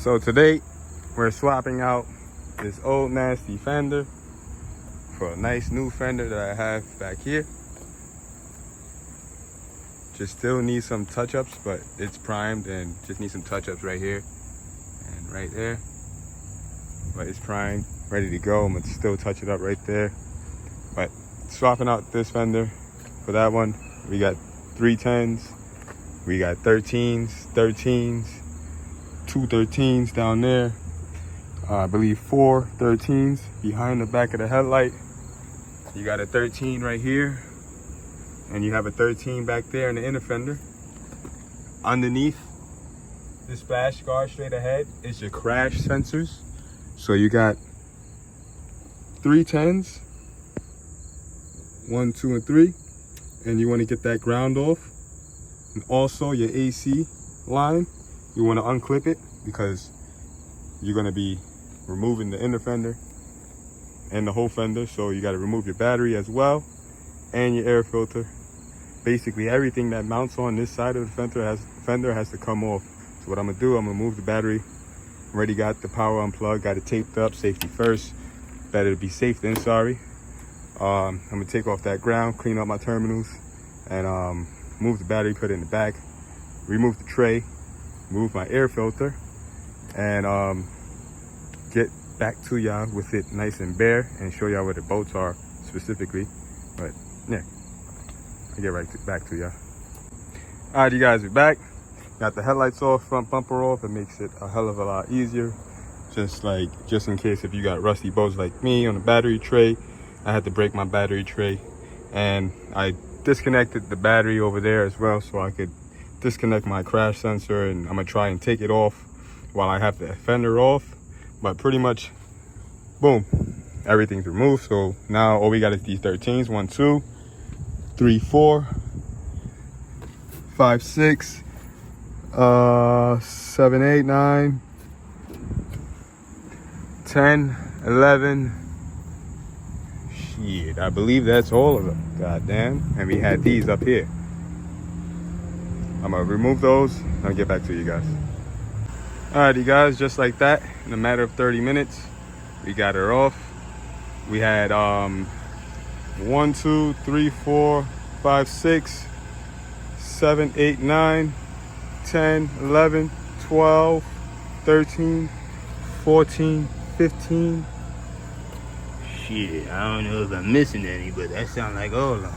So today we're swapping out this old nasty fender for a nice new fender that I have back here. Just still needs some touch-ups, but it's primed and just needs some touch-ups right here and right there. But it's primed, ready to go. I'm gonna still touch it up right there. But swapping out this fender for that one, we got 310s, we got 13s, 2 13s down there. I believe 4 13s behind the back of the headlight. You got a 13 right here, and you have a 13 back there in the inner fender. Underneath the splash guard straight ahead is your crash sensors. So you got 3 10s, 1, 2, and 3, and you want to get that ground off. And also your AC line, you want to unclip it because you're going to be removing the inner fender and the whole fender. So you got to remove your battery as well and your air filter. Basically everything that mounts on this side of the fender has to come off. So what I'm gonna do, I'm gonna move the battery. Already got the power unplugged, got it taped up, safety first. Better to be safe than sorry. I'm gonna take off that ground, clean up my terminals, and move the battery, put it in the back, remove the tray, move my air filter, and get back to y'all with it nice and bare and show y'all where the bolts are specifically. But yeah, I'll get right back to y'all. All right, you guys are back. Got the headlights off, front bumper off. It makes it a hell of a lot easier. Just in case if you got rusty bolts like me on the battery tray, I had to break my battery tray, and I disconnected the battery over there as well so I could disconnect my crash sensor, and I'm gonna try and take it off while I have the fender off. But pretty much, boom, everything's removed. So now all we got is these 13s, 1, 2, 3, 4, 5, 6, 7, 8, 9, 10, 11. Shit, I believe that's all of them. God damn. And we had these up here. I'm gonna remove those and I'll get back to you guys. Alrighty guys, just like that, in a matter of 30 minutes, we got her off. We had 1, 2, 3, 4, 5, 6, 7, 8, 9, 10, 11, 12, 13, 14, 15. Shit, I don't know if I'm missing any, but that sounds like all of them.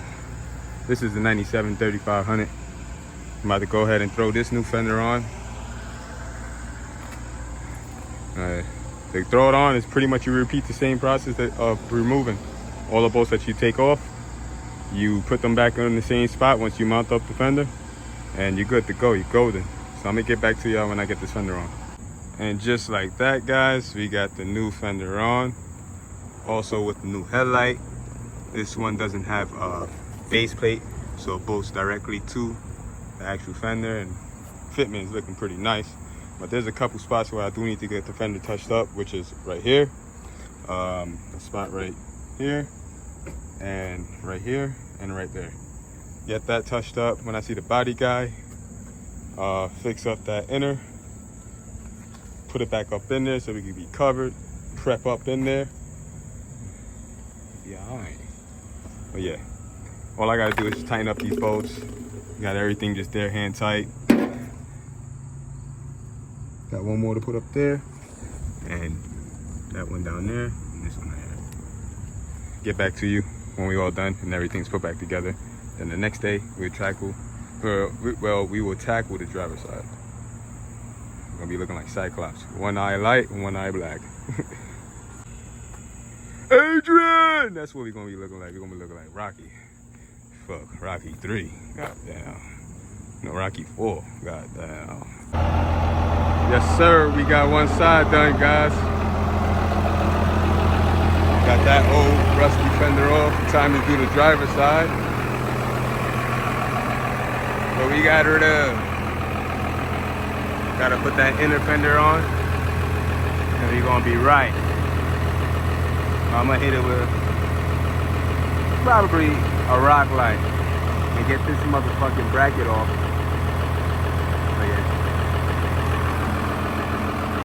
This is the 97 3500. I'm about to go ahead and throw this new fender on. To throw it on is pretty much you repeat the same process of removing all the bolts that you take off. You put them back in the same spot once you mount up the fender, and you're good to go. You're golden. So I'm gonna get back to y'all when I get this fender on. And just like that, guys, we got the new fender on. Also with the new headlight. This one doesn't have a base plate, so it bolts directly to the actual fender, and fitment is looking pretty nice. But there's a couple spots where I do need to get the fender touched up, which is right here, a spot right here, and right here, and right there. Get that touched up. When I see the body guy, fix up that inner, put it back up in there so we can be covered, prep up in there. Yeah, all right. But yeah, all I gotta do is just tighten up these bolts. Got everything just there, hand tight. Got one more to put up there, and that one down there, and this one there. Get back to you when we all done and everything's put back together. Then the next day we will tackle the driver's side. We're gonna be looking like Cyclops, one eye light and one eye black. Adrian, that's what we're gonna be looking like. We're gonna be looking like Rocky. Fuck, Rocky 3. Goddamn. No, Rocky 4. Goddamn. Yes, sir. We got one side done, guys. Got that old rusty fender off. Time to do the driver's side. But we got rid of. Gotta put that inner fender on, and we're gonna be right. I'm gonna hit it with probably a rock light and get this motherfucking bracket off.